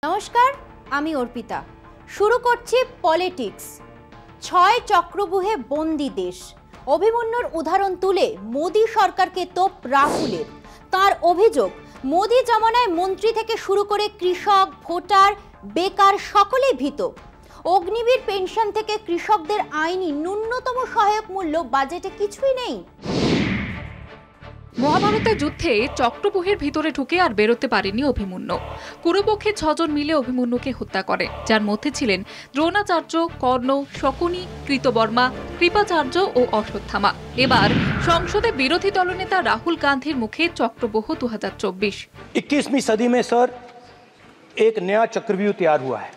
নমস্কার, আমি অর্পিতা। শুরু করছি পলিটিক্স। ৬ চক্রব্যূহে বন্দি দেশ। অভিমন্যুর উদাহরণ তুলে মোদি সরকারকে তোপ রাহুলের। তার অভিযোগ, মোদি জমানায় মন্ত্রী থেকে শুরু করে কৃষক, ভোটার, বেকার সকলেই ভীত। অগ্নিবীর পেনশন থেকে কৃষকদের আইনি ন্যূনতম সহায়ক মূল্য বাজেটে কিছুই নেই। মহাভারতের যুদ্ধে চক্রব্যূহের ভিতরে ঢুকে আর বেরোতে পারেনি অভিমন্যু। কুরুপক্ষে ৬ জন মিলে অভিমন্যুকে হত্যা করে, যার মধ্যে ছিলেন দ্রোণাচার্য, কর্ণ, শকুনি, কৃতবর্মা, কৃপাচার্য ও অশ্বত্থামা। এবার সংসদে বিরোধী দলনেতা রাহুল গান্ধীর মুখে চক্রব্যূহ 2024। 21वीं सदी में सर एक नया चक्रव्यूह तैयार हुआ है।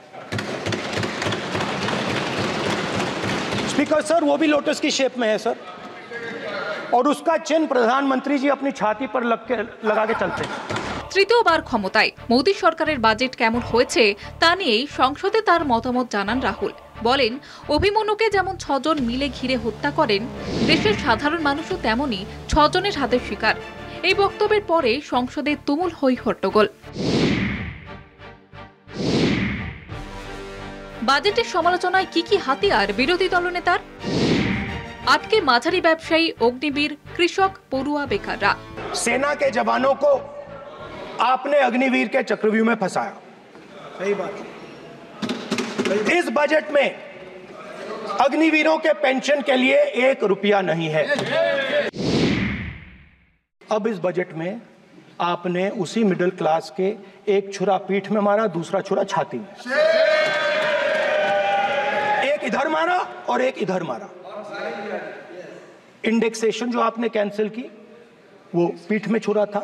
स्पीकर सर वो भी लोटस की शेप में है सर, और उसका चिन्ह प्रधानमंत्री जी अपनी छाती पर लगा के चलते हैं। তৃতীয়বার ক্ষমতায় মোদী সরকারের বাজেট কেমন হয়েছে তা নিয়েই সংসদে তার মতামত জানান রাহুল। বলেন, অভিমন্যুকে যেমন ৬ জন মিলে ঘিরে হত্যা করেন, দেশের সাধারণ মানুষও তেমনই ৬ জনের হাতের শিকার। এই বক্তব্যের পরে সংসদে তুমুল হই হট্টগোল। বাজেটের সমালোচনায় কি হাতিয়ার বিরোধী দলনেতার? আটকে মাঝারি ব্যবসায়ী, অগ্নিবীর, কৃষক, পড়ুয়া, বেকাররা। सेना के जवानों को आपने अग्निवीर के चक्रव्यूह में फंसाया। सही बात। इस बजट में अग्निवीरों के पेंशन के लिए 1 रुपया नहीं है। अब इस बजट में आपने उसी मिडिल क्लास के एक छुरा पीठ में मारा, दूसरा छुरा छाती में, एक इधर मारा और एक इधर मारा। इंडेक्सेशन जो आपने कैंसिल की वो पीठ में छुरा था,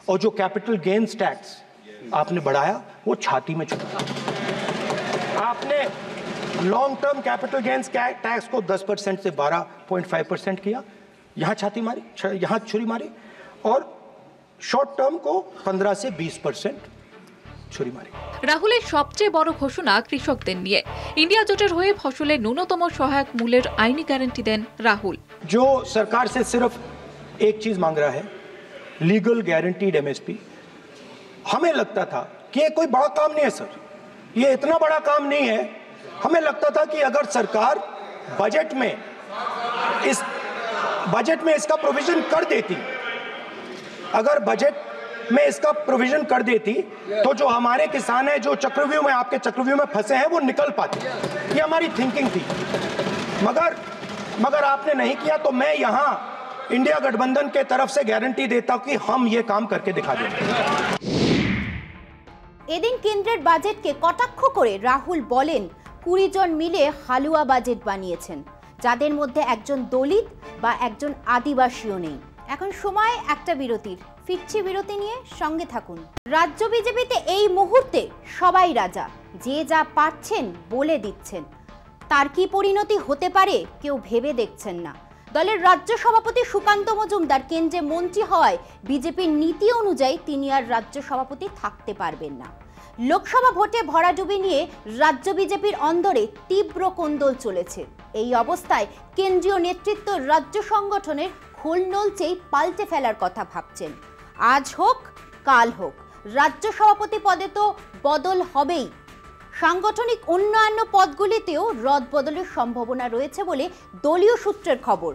और जो कैपिटल गेन्स टैक्स आपने बढ़ाया वो छाती में छुरा। आपने long term capital gains tax को 10% से 12.5% किया, यहां छाती मारी, यहां छुरी मारी, और शॉर्ट टर्म को 15 से 20% छुरी मारी। রাহুলের সবচেয়ে বড় ঘোষণা কৃষকদের নিয়ে। ইন্ডিয়া জোটের হয়ে ফসলের ন্যূনতম সহায়ক মূল্যের আইনি গ্যারান্টি দেন রাহুল। जो सरकार से सिर्फ एक चीज मांग रहा है, लीगल गारंटीड एमएसपी। हमें लगता था कि ये कोई बड़ा काम नहीं है सर, ये इतना बड़ा काम नहीं है। हमें लगता था कि अगर सरकार बजट में इसका प्रोविजन कर देती, अगर बजट में इसका प्रोविजन कर देती, तो जो हमारे किसान हैं जो चक्रव्यूह में, आपके चक्रव्यूह में फंसे हैं, वो निकल पाते। ये हमारी थिंकिंग थी, मगर आपने नहीं किया। तो मैं यहां इंडिया गठबंधन के तरफ से गारंटी देता हूं कि हम ये काम करके दिखा देंगे। এদিন কেন্দ্রের বাজেটকে কটাক্ষ করে রাহুল বলেন, ২০ জন মিলে হালুয়া বাজেট বানিয়েছেন, যাদের মধ্যে একজন দলিত বা একজন আদিবাসীও নেই। এখন সময় একটা বিরতির। ফিরছি বিরতি নিয়ে, সঙ্গে থাকুন। রাজ্য বিজেপিতে এই মুহূর্তে সবাই রাজা, যে যা পারছেন বলে দিচ্ছেন। তার কি পরিণতি হতে পারে কেউ ভেবে দেখছেন না। দলের রাজ্য সভাপতি সুকান্ত মজুমদার কেন্দ্রে মন্ত্রী হওয়ায় বিজেপির নীতি অনুযায়ী তিনি আর রাজ্য সভাপতি থাকতে পারবেন না। লোকসভা ভোটে ভরাডুবি নিয়ে রাজ্য বিজেপির অন্দরে তীব্র কোন্দল চলেছে। এই অবস্থায় কেন্দ্রীয় নেতৃত্ব রাজ্য সংগঠনের খোল নলচেই পাল্টে ফেলার কথা ভাবছেন। আজ হোক কাল হোক, রাজ্য সভাপতি পদে তো বদল হবেই। সাংগঠনিক অন্যান্য পদগুলিতেও রদবদলের সম্ভাবনা রয়েছে বলে দলীয় সূত্রের খবর।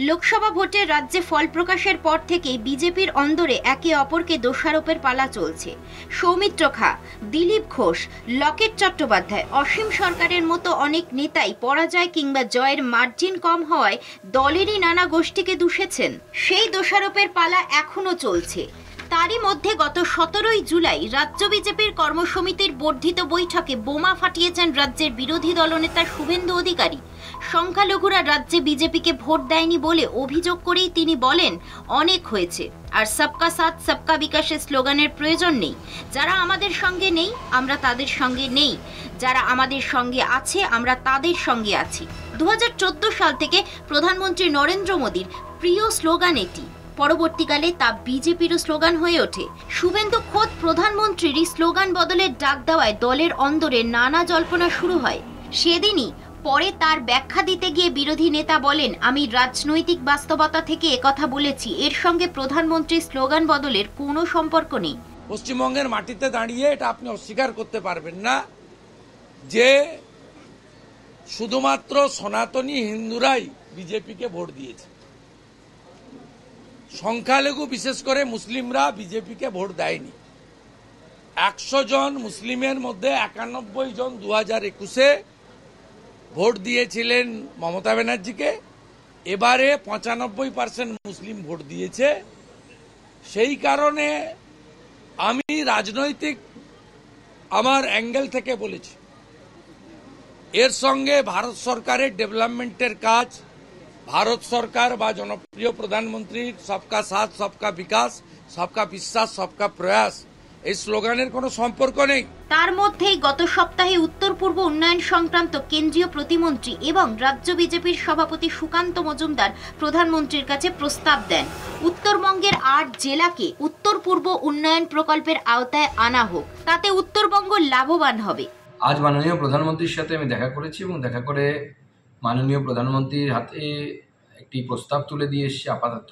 লোকসভা ভোটে রাজ্যে ফল প্রকাশের পর থেকে বিজেপির অন্দরে একে অপরকে দোষারোপের পালা চলছে। সৌমিত্র খা, দিলীপ ঘোষ, লকেট চট্টোপাধ্যায়, অসীম সরকারের মতো অনেক নেতাই পরাজয় কিংবা জয়ের মার্জিন কম হওয়ায় দলেরই নানা গোষ্ঠীকে দূষেছেন। সেই দোষারোপের পালা এখনো চলছে। তারই মধ্যে গত 17ই জুলাই রাজ্য বিজেপির কর্মসমিতির বর্ধিত বৈঠকে বোমা ফাটিয়েছেন রাজ্যের বিরোধী দলনেতা শুভেন্দু অধিকারী। সংখ্যালঘুরা রাজ্যে বিজেপিকে ভোট দেয়নি বলে অভিযোগ করেই তিনি বলেন, অনেক হয়েছে, আর সবকা সাথ সবকা বিকাশের স্লোগানের প্রয়োজন নেই। যারা আমাদের সঙ্গে নেই আমরা তাদের সঙ্গে নেই, যারা আমাদের সঙ্গে আছে আমরা তাদের সঙ্গে আছি। 2014 সাল থেকে প্রধানমন্ত্রী নরেন্দ্র মোদীর প্রিয় স্লোগান এটি। পরবর্তীকালে তা বিজেপিরও স্লোগান হয়ে ওঠে। শুভেন্দু খোদ প্রধানমন্ত্রীরই স্লোগান বদলের ডাক দেওয়ায় দলের অন্দরে নানা জল্পনা শুরু হয়। সেদিনই পরে তার ব্যাখ্যা দিতে গিয়ে বিরোধী নেতা বলেন, আমি রাজনৈতিক বাস্তবতা থেকে একথা বলেছি, এর সঙ্গে প্রধানমন্ত্রীর স্লোগান বদলের কোনো সম্পর্ক নেই। পশ্চিমবঙ্গের মাটিতে দাঁড়িয়ে এটা আপনি অস্বীকার করতে পারবেন না যে শুধুমাত্র সনাতনী হিন্দুরাই বিজেপিকে ভোট দিয়েছে। সংখ্যালঘু বিশেষ করে মুসলিমরা বিজেপিকে ভোট দেয়নি। 100 জন মুসলিমের মধ্যে 91 জন 2021-এ ভোট দিয়েছিলেন মমতা ব্যানার্জিকে। এবারে 95% মুসলিম ভোট দিয়েছে। সেই কারণে আমি রাজনৈতিক আমার অ্যাঙ্গেল থেকে বলেছি, এর সঙ্গে ভারত সরকারের ডেভেলপমেন্টের কাজ, ভারত সরকার বা জনপ্রিয় প্রধানমন্ত্রীর সবকা সাথ সবকা বিকাশ সবকা বিশ্বাস সবকা প্রয়াস এই স্লোগানের কোনো সম্পর্ক নেই। তার মধ্যেই গত সপ্তাহে উত্তর পূর্ব উন্নয়ন সংক্রান্ত কেন্দ্রীয় প্রতিমন্ত্রী এবং রাজ্য বিজেপির সভাপতি সুকান্ত মজুমদার প্রধানমন্ত্রীর কাছে প্রস্তাব দেন উত্তরবঙ্গের 8 জেলাকে উত্তর পূর্ব উন্নয়ন প্রকল্পের আওতায় আনা হোক, তাতে উত্তরবঙ্গ লাভবান হবে। আজ মাননীয় প্রধানমন্ত্রীর সাথে আমি দেখা করেছি এবং দেখা করে মাননীয় প্রধানমন্ত্রীর হাতে একটি প্রস্তাব তুলে দিয়ে এসেছি, আপাতত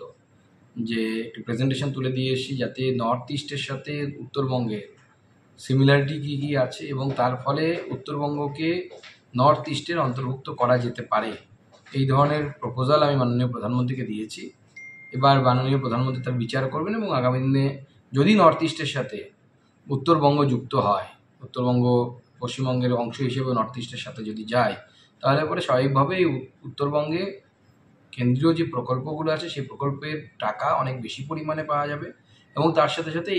যে একটি প্রেজেন্টেশন তুলে দিয়ে এসেছি যাতে নর্থ ইস্টের সাথে উত্তরবঙ্গের সিমিলারিটি কী কী আছে এবং তার ফলে উত্তরবঙ্গকে নর্থ ইস্টের অন্তর্ভুক্ত করা যেতে পারে, এই ধরনের প্রপোজাল আমি মাননীয় প্রধানমন্ত্রীকে দিয়েছি। এবার মাননীয় প্রধানমন্ত্রী তার বিচার করবেন এবং আগামী দিনে যদি নর্থ ইস্টের সাথে উত্তরবঙ্গ যুক্ত হয়, উত্তরবঙ্গ পশ্চিমবঙ্গের অংশ হিসেবে নর্থ ইস্টের সাথে যদি যায়, তাহলে পরে স্বাভাবিকভাবেই উত্তরবঙ্গে কেন্দ্রীয় যে প্রকল্পগুলো আছে সেই প্রকল্পের টাকা অনেক বেশি পরিমাণে পাওয়া যাবে এবং তার সাথে সাথে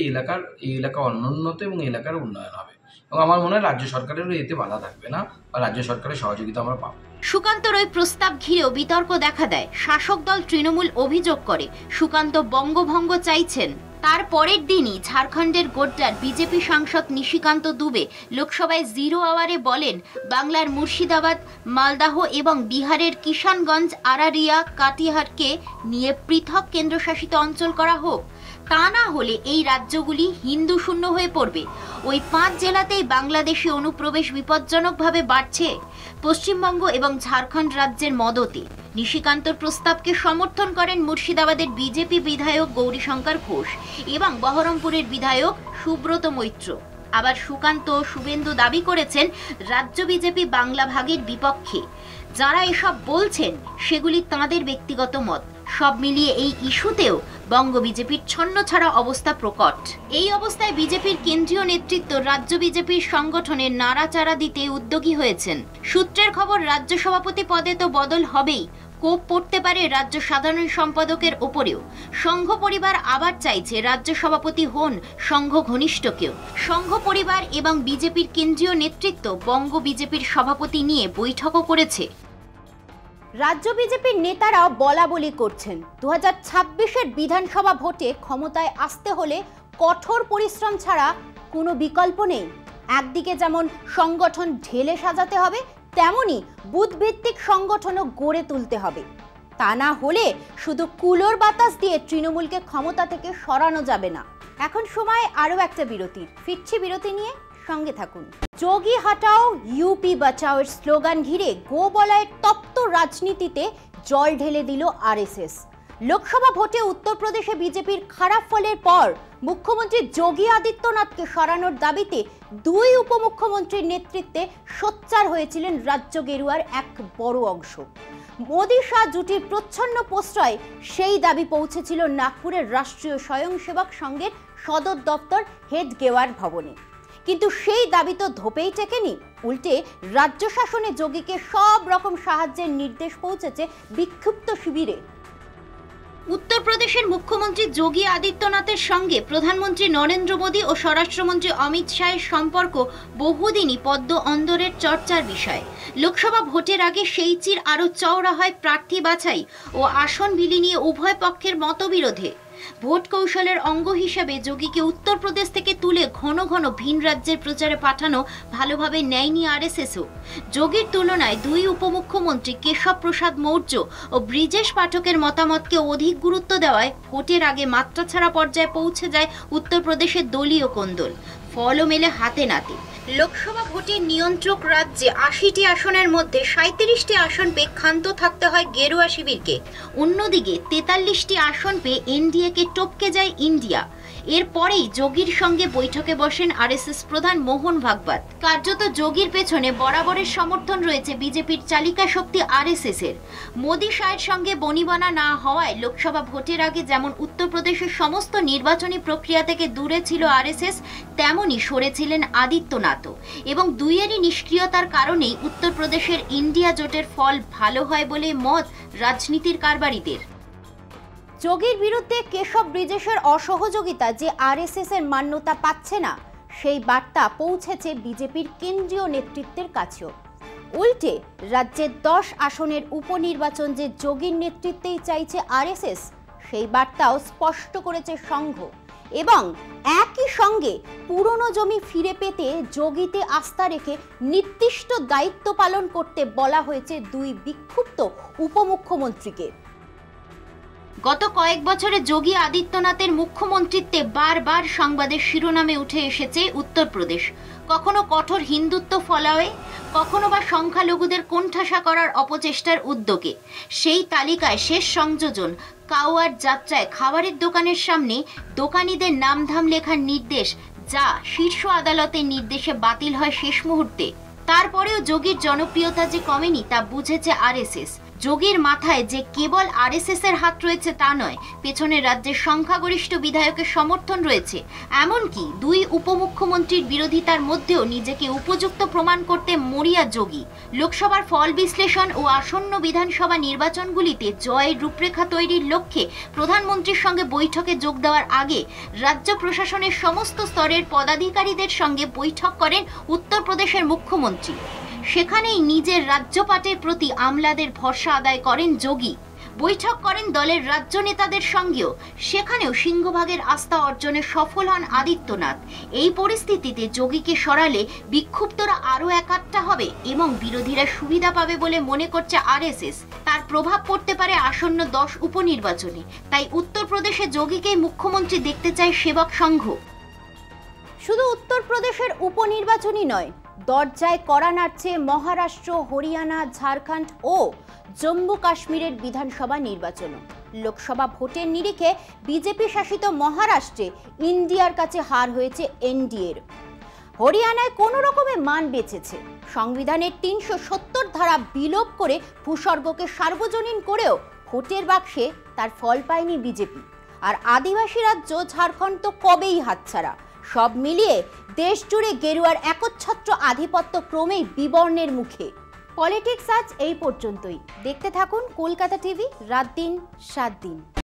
এই এলাকা অনুন্নত এবং এই এলাকার উন্নয়ন হবে এবং আমার মনে হয় রাজ্য সরকারেরও এতে বাধা থাকবে না বা রাজ্য সরকারের সহযোগিতা আমরা পাবো। সুকান্তর ওই প্রস্তাব ঘিরেও বিতর্ক দেখা দেয়। শাসক দল তৃণমূল অভিযোগ করে সুকান্ত বঙ্গভঙ্গ চাইছেন। তার পরের দিনই ঝাড়খণ্ডের গোড্ডার বিজেপি সাংসদ নিশিকান্ত দুবে লোকসভায় 0 আওয়ারে বলেন বাংলার মুর্শিদাবাদ, মালদাহ এবং বিহারের কিষানগঞ্জ, আরারিয়া, কাটিহারকে নিয়ে পৃথক কেন্দ্রশাসিত অঞ্চল করা হোক, তা না হলে এই রাজ্যগুলি হিন্দু শূন্য হয়ে পড়বে। ওই 5 জেলাতেই বাংলাদেশি অনুপ্রবেশ বিপজ্জনকভাবে বাড়ছে। পশ্চিমবঙ্গ এবং ঝাড়খণ্ড রাজ্যের মদতে নিশিকান্তর প্রস্তাবকে সমর্থন করেন মুর্শিদাবাদের বিজেপি বিধায়ক গৌরীশঙ্কর ঘোষ এবং বহরমপুরের বিধায়ক সুব্রত মৈত্র। আবার সুকান্ত ও শুভেন্দু দাবি করেছেন রাজ্য বিজেপি বাংলা ভাগের বিপক্ষে। যারা এসব বলছেন সেগুলি তাঁদের ব্যক্তিগত মত। সব মিলিয়ে এই ইস্যুতেও বঙ্গ বিজেপির ছন্নছাড়া অবস্থা প্রকট। এই অবস্থায় বিজেপির কেন্দ্রীয় নেতৃত্ব রাজ্য বিজেপির সংগঠনের নাড়াচাড়া দিতে উদ্যোগী হয়েছেন। সূত্রের খবর, রাজ্য সভাপতি পদে তো বদল হবেই, কোপ পড়তে পারে রাজ্য সাধারণ সম্পাদকের ওপরেও। সংঘ পরিবার আবার চাইছে রাজ্য সভাপতি হন সংঘ ঘনিষ্ঠ কেউ। সংঘ পরিবার এবং বিজেপির কেন্দ্রীয় নেতৃত্ব বঙ্গ বিজেপির সভাপতি নিয়ে বৈঠকও করেছে। রাজ্য বিজেপির নেতারাও বলাবলি করছেন 2026-এর বিধানসভা ভোটে ক্ষমতায় আসতে হলে কঠোর পরিশ্রম ছাড়া কোনো বিকল্প নেই। একদিকে যেমন সংগঠন ঢেলে সাজাতে হবে, তেমনি বুথভিত্তিক সংগঠনও গড়ে তুলতে হবে। তা না হলে শুধু কুলোর বাতাস দিয়ে তৃণমূলকে ক্ষমতা থেকে সরানো যাবে না। এখন সময় আরও একটা বিরতির। ফিরছি বিরতি নিয়ে, সঙ্গে থাকুন। যোগী হাটাও ইউপি বাঁচাও এর স্লোগান ঘিরে গোবলয়ের তপ্ত রাজনীতিতে জল ঢেলে দিল আরএসএস। লোকসভা ভোটে উত্তরপ্রদেশে বিজেপির খারাপ ফলের পর মুখ্যমন্ত্রী যোগী আদিত্যনাথকে সরানোর দাবিতে 2 উপমুখ্যমন্ত্রীর নেতৃত্বে সোচ্চার হয়েছিলেন রাজ্য গেরুয়ার এক বড় অংশ। মোদী শাহ জুটির প্রচ্ছন্ন প্রশ্রয়ে সেই দাবি পৌঁছেছিল নাগপুরের রাষ্ট্রীয় স্বয়ংসেবক সংঘের সদর দপ্তর হেডগেওয়ার ভবনে। কিন্তু সেই দাবি তো ধোপেই টেকেনি, উল্টে রাজ্য শাসনে যোগীকে সব রকম সাহায্যের নির্দেশ পৌঁছেছে বিক্ষুব্ধ শিবিরে। উত্তরপ্রদেশের মুখ্যমন্ত্রী যোগী আদিত্যনাথের সঙ্গে প্রধানমন্ত্রী নরেন্দ্র মোদী ও স্বরাষ্ট্রমন্ত্রী অমিত শাহের সম্পর্ক বহুদিনই পদ্ম অন্দরের চর্চার বিষয়। লোকসভা ভোটের আগে সেই চির আরও চওড়া হয় প্রার্থী বাছাই ও আসন বিলি নিয়ে উভয় পক্ষের মতবিরোধে। ভোট কৌশলের অঙ্গ হিসাবে যোগীকে উত্তরপ্রদেশ থেকে তুলে ঘন ঘন ভিন রাজ্যের প্রচারে পাঠানো ভালোভাবে নেয়নি আরএসএসও। যোগীর তুলনায় 2 উপমুখ্যমন্ত্রী কেশব প্রসাদ মৌর্য ও ব্রিজেশ পাঠকের মতামতকে অধিক গুরুত্ব দেওয়ায় ভোটের আগে মাত্রাছাড়া পর্যায়ে পৌঁছে যায় উত্তরপ্রদেশের দলীয় কোন্দল। ফলও মেলে হাতে নাতে। লোকসভা ভোটের নিয়ন্ত্রক রাজ্যে 80টি আসনের মধ্যে 37টি আসন পেয়ে ক্ষান্ত থাকতে হয় গেরুয়া শিবিরকে। অন্যদিকে 43টি আসন পেয়ে এনডিএকে টপকে যায় ইন্ডিয়া। এরপরেই যোগীর সঙ্গে বৈঠকে বসেন আরএসএস প্রধান মোহন ভাগবত। কার্যত যোগীর পেছনে বরাবরের সমর্থন রয়েছে বিজেপির চালিকা শক্তি আরএসএস এর। মোদী শাহের সঙ্গে বনিবনা না হওয়ায় লোকসভা ভোটের আগে যেমন উত্তরপ্রদেশের সমস্ত নির্বাচনী প্রক্রিয়া থেকে দূরে ছিল আরএসএস, তেমনই সরেছিলেন আদিত্যনাথও, এবং দুইয়েরই নিষ্ক্রিয়তার কারণেই উত্তরপ্রদেশের ইন্ডিয়া জোটের ফল ভালো হয় বলে মত রাজনীতির কারবারিদের। যোগীর বিরুদ্ধে কেশব ব্রিজেশের অসহযোগিতা যে আরএসএস এর মান্যতা পাচ্ছে না, সেই বার্তা পৌঁছেছে বিজেপির কেন্দ্রীয় নেতৃত্বের কাছেও। উল্টে রাজ্যের 10 আসনের উপনির্বাচন যে যোগীর নেতৃত্বেই চাইছে আরএসএস, সেই বার্তাও স্পষ্ট করেছে সংঘ। এবং একই সঙ্গে পুরনো জমি ফিরে পেতে যোগীতে আস্থা রেখে নির্দিষ্ট দায়িত্ব পালন করতে বলা হয়েছে দুই বিক্ষুব্ধ উপমুখ্যমন্ত্রীকে। গত কয়েক বছরে যোগী আদিত্যনাথের মুখ্যমন্ত্রীত্বে বারবার সংবাদের শিরোনামে উঠে এসেছে উত্তরপ্রদেশ, কখনো কঠোর হিন্দুত্ব ফলাওয়ে, কখনো বা সংখ্যালঘুদের কোণঠাসা করার অপচেষ্টার উদ্যোগে। সেই তালিকায় শেষ সংযোজন কাওয়ার যাত্রায় খাবারের দোকানের সামনে দোকানিদের নামধাম লেখার নির্দেশ, যা শীর্ষ আদালতের নির্দেশে বাতিল হয় শেষ মুহূর্তে। তারপরেও যোগীর জনপ্রিয়তা যে কমেনি তা বুঝেছে আরএসএস। যোগীর মাথায় যে কেবল আরএসএস এর হাত রয়েছে তা নয়, পেছনে রাজ্যের সংখ্যাগরিষ্ঠ বিধায়কের সমর্থন রয়েছে। এমনকি দুই উপমুখ্যমন্ত্রীর বিরোধিতার মধ্যেও নিজেকে উপযুক্ত প্রমাণ করতে মরিয়া যোগী। লোকসভার ফল বিশ্লেষণ ও আসন্ন বিধানসভা নির্বাচনগুলিতে জয়ের রূপরেখা তৈরির লক্ষ্যে প্রধানমন্ত্রীর সঙ্গে বৈঠকে যোগ দেওয়ার আগে রাজ্য প্রশাসনের সমস্ত স্তরের পদাধিকারীদের সঙ্গে বৈঠক করেন উত্তরপ্রদেশের মুখ্যমন্ত্রী। সেখানেই নিজের রাজ্যপাটের প্রতি আমলাদের ভরসা আদায় করেন যোগী। বৈঠক করেন দলের রাজ্য নেতাদের সঙ্গেও, সেখানেও সিংহভাগের আস্থা অর্জনে সফল হন আদিত্যনাথ। এই পরিস্থিতিতে যোগীকে সরালে বিক্ষুব্ধরা আরও একাট্টা হবে এবং বিরোধীরা সুবিধা পাবে বলে মনে করছে আরএসএস। তার প্রভাব পড়তে পারে আসন্ন 10 উপনির্বাচনে। তাই উত্তরপ্রদেশে যোগীকেই মুখ্যমন্ত্রী দেখতে চায় সেবক সংঘ। শুধু উত্তরপ্রদেশের উপনির্বাচনই নয়, দরজায় কড়া নাড়ছে মহারাষ্ট্র, হরিয়ানা, ঝাড়খণ্ড ও জম্মু কাশ্মীরের বিধানসভা নির্বাচনও। লোকসভা ভোটের নিরিখে বিজেপি শাসিত মহারাষ্ট্রে ইন্ডিয়ার কাছে হার হয়েছে এনডিএর। হরিয়ানায় কোনো রকমে মান বেঁচেছে। সংবিধানের 370 ধারা বিলোপ করে ভূস্বর্গকে সার্বজনীন করেও ভোটের বাক্সে তার ফল পায়নি বিজেপি। আর আদিবাসী রাজ্য ঝাড়খণ্ড তো কবেই হাতছাড়া। সব মিলিয়ে দেশ জুড়ে গেরুয়ার একচ্ছত্র আধিপত্য ক্রমেই বিবর্ণের মুখে। পলিটিক্স আজ এই পর্যন্তই। দেখতে থাকুন কলকাতা টিভি, রাত দিন 7 দিন।